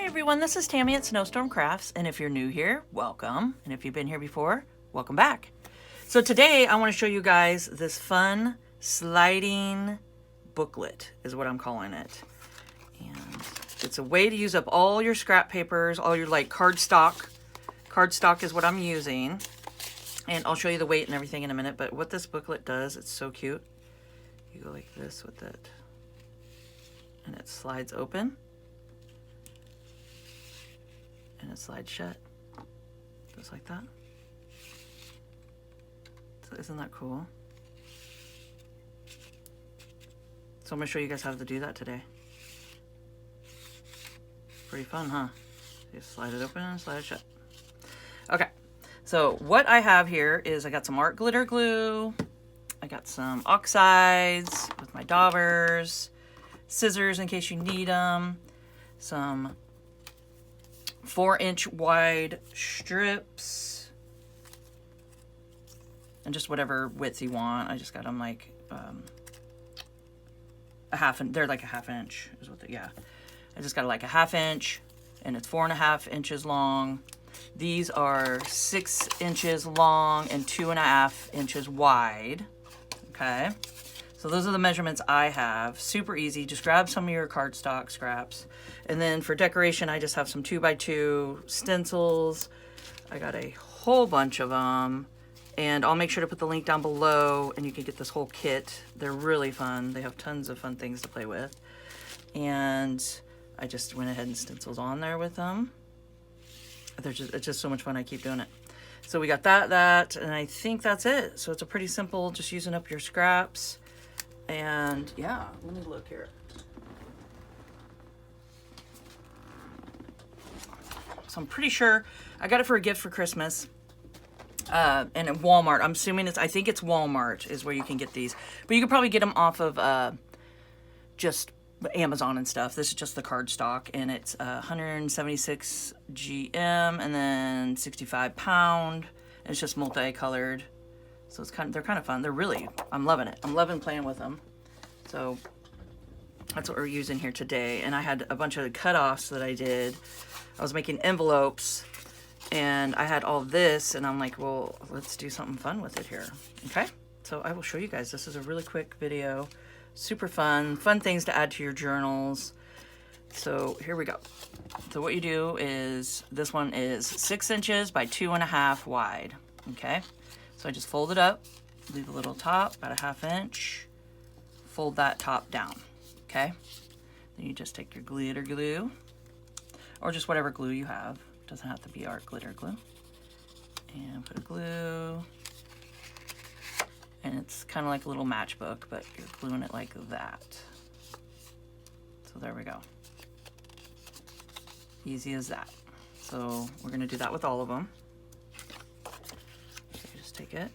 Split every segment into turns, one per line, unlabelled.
everyone, this is Tammy at Snowstorm Crafts, and if you're new here, welcome, and if you've been here before, welcome back. So today I want to show you guys this fun sliding booklet is what I'm calling it. And it's a way to use up all your scrap papers, all your like cardstock. Cardstock is what I'm using, and I'll show you the weight and everything in a minute, but what this booklet does, it's so cute. You go like this with it, and it slides open. And it slides shut, just like that. So isn't that cool? So I'm gonna show you guys how to do that today. Pretty fun, huh? You slide it open and slide it shut. Okay, so what I have here is I got some art glitter glue, I got some oxides with my daubers, scissors in case you need them, some 4-inch wide strips, and just whatever width you want. I just got them like they're like a half inch is what yeah. I just got like a half inch, and it's 4.5 inches long. These are 6 inches long and 2.5 inches wide. Okay. So those are the measurements I have. Super easy. Just grab some of your cardstock scraps. And then for decoration, I just have some 2x2 stencils. I got a whole bunch of them. And I'll make sure to put the link down below, and you can get this whole kit. They're really fun. They have tons of fun things to play with. And I just went ahead and stenciled on there with them. It's just so much fun. I keep doing it. So we got that, and I think that's it. So it's a pretty simple, just using up your scraps. And yeah, let me look here. So I'm pretty sure I got it for a gift for Christmas. And at Walmart, I'm assuming I think it's Walmart is where you can get these. But you could probably get them off of just Amazon and stuff. This is just the cardstock, and it's 176 GM and then 65 pound. And it's just multicolored. So they're kind of fun. I'm loving it. I'm loving playing with them. So that's what we're using here today. And I had a bunch of cutoffs that I did. I was making envelopes, and I had all this, and I'm like, well, let's do something fun with it here. Okay. So I will show you guys. This is a really quick video. Super fun things to add to your journals. So here we go. So what you do is, this one is 6 inches by 2.5 wide. Okay. So I just fold it up, leave a little top, about a 1/2 inch, fold that top down, okay? Then you just take your glitter glue, or just whatever glue you have. It doesn't have to be art glitter glue. And put a glue, and it's kind of like a little matchbook, but you're gluing it like that. So there we go. Easy as that. So we're gonna do that with all of them. Take it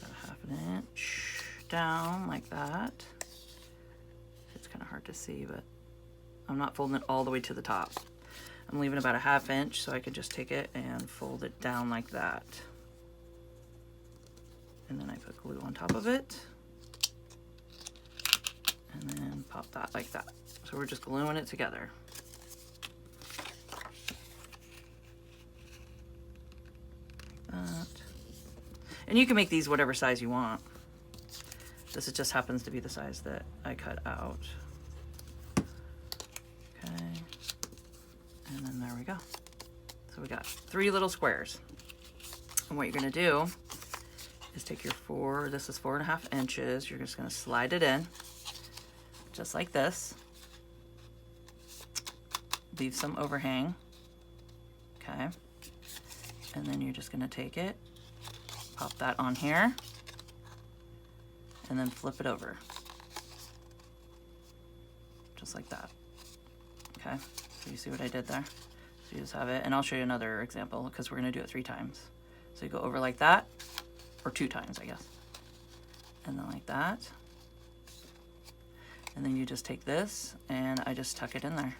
about 1/2 inch down like that. It's kind of hard to see, but I'm not folding it all the way to the top. I'm leaving about a 1/2 inch so I could just take it and fold it down like that. And then I put glue on top of it, and then pop that like that. So we're just gluing it together. And you can make these whatever size you want. This just happens to be the size that I cut out. Okay. And then there we go. So we got 3 little squares. And what you're gonna do is take your this is 4.5 inches. You're just gonna slide it in, just like this. Leave some overhang. Okay. And then you're just gonna take it, pop that on here, and then flip it over. Just like that. Okay, so you see what I did there? So you just have it, and I'll show you another example because we're gonna do it 3 times. So you go over like that, or 2 times, I guess. And then like that. And then you just take this, and I just tuck it in there.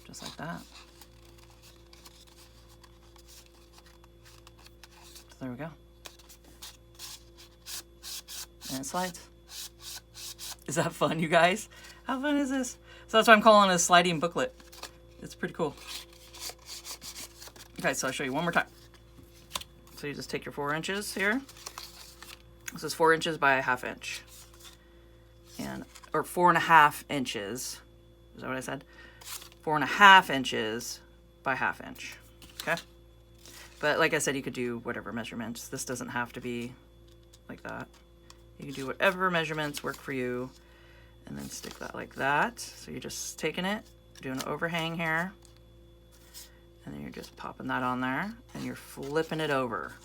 Just like that. There we go. And it slides. Is that fun, you guys? How fun is this? So that's why I'm calling it a sliding booklet. It's pretty cool. Okay, so I'll show you one more time. So you just take your 4 inches here. This is 4 inches by a 1/2 inch. Or 4.5 inches. Is that what I said? 4.5 inches by 1/2 inch. Okay? But like I said, you could do whatever measurements. This doesn't have to be like that. You can do whatever measurements work for you. And then stick that like that. So you're just taking it, doing an overhang here. And then you're just popping that on there. And you're flipping it over.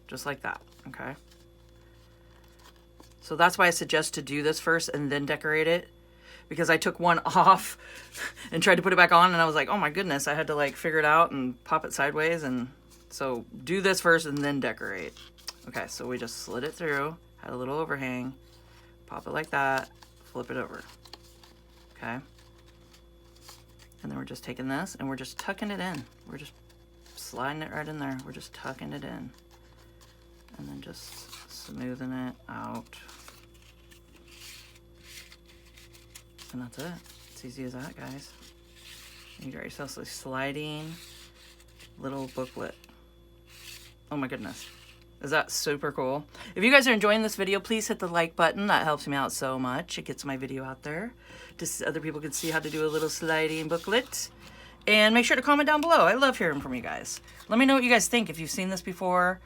Just like that. Okay? So that's why I suggest to do this first and then decorate it. Because I took one off and tried to put it back on. And I was like, oh my goodness. I had to like figure it out and pop it sideways. And so do this first and then decorate. Okay, so we just slid it through. Had a little overhang. Pop it like that. Flip it over. Okay. And then we're just taking this and we're just tucking it in. We're just sliding it right in there. We're just tucking it in. And then just smoothing it out. And that's it. It's easy as that, guys. You got yourself a sliding little booklet. Oh my goodness. Is that super cool? If you guys are enjoying this video, please hit the like button. That helps me out so much. It gets my video out there. Just so other people can see how to do a little sliding booklet. And make sure to comment down below. I love hearing from you guys. Let me know what you guys think if you've seen this before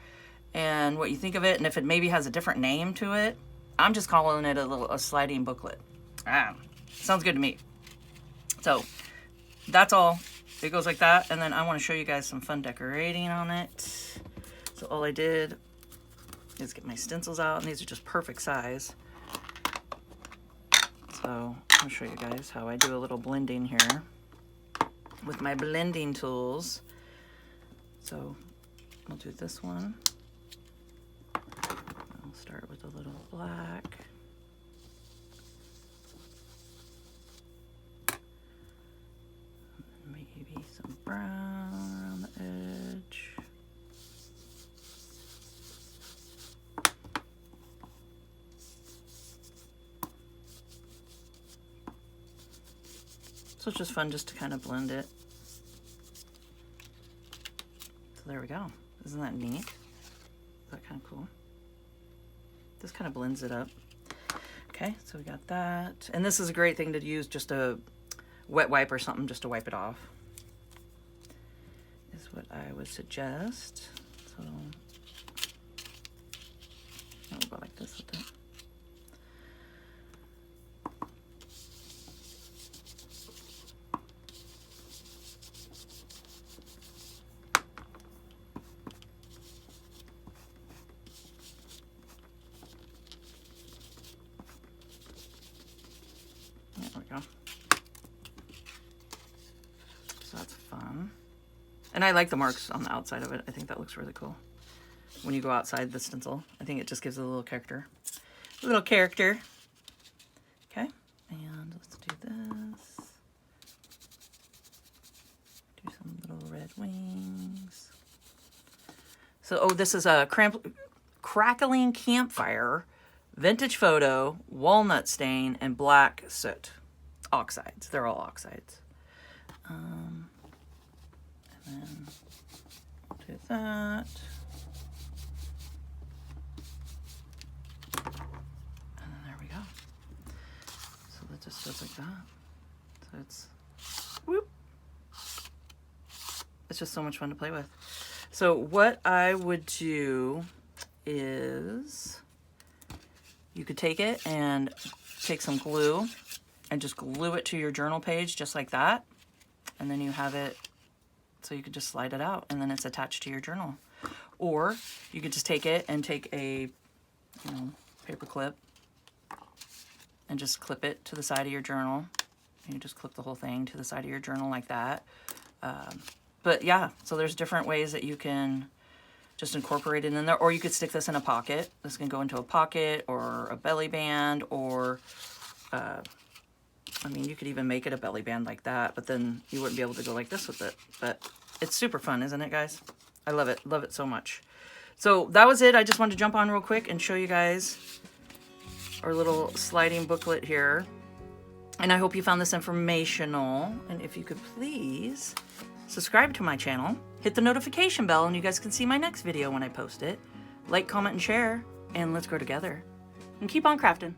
and what you think of it, and if it maybe has a different name to it. I'm just calling it a sliding booklet. Sounds good to me. So that's all. It goes like that, and then I want to show you guys some fun decorating on it. So all I did is get my stencils out, and these are just perfect size. So I'll show you guys how I do a little blending here with my blending tools. So I'll do this one. I'll start with a little black. And maybe some brown around the edge. So it's just fun just to kind of blend it. So there we go. Isn't that neat? Is that kind of cool? This kind of blends it up. Okay, so we got that. And this is a great thing to use, just a wet wipe or something just to wipe it off. Is what I would suggest. So I'll go like this with it. There we go. So that's fun. And I like the marks on the outside of it. I think that looks really cool. When you go outside the stencil, I think it just gives it a little character. A little character. Okay, and let's do this. Do some little red wings. So, oh, this is a crackling campfire, vintage photo, walnut stain, and black soot. Oxides. They're all oxides. And then I'll do that. And then there we go. So that just goes like that. So it's, whoop. It's just so much fun to play with. So what I would do is you could take it and take some glue and just glue it to your journal page just like that. And then you have it, so you could just slide it out and then it's attached to your journal. Or you could just take it and take a paper clip and just clip it to the side of your journal. And you just clip the whole thing to the side of your journal like that. But yeah, so there's different ways that you can just incorporate it in there. Or you could stick this in a pocket. This can go into a pocket or a belly band, or I mean, you could even make it a belly band like that, but then you wouldn't be able to go like this with it. But it's super fun, isn't it, guys? I love it. Love it so much. So that was it. I just wanted to jump on real quick and show you guys our little sliding booklet here. And I hope you found this informational. And if you could please subscribe to my channel, hit the notification bell, and you guys can see my next video when I post it. Like, comment, and share, and let's grow together. And keep on crafting.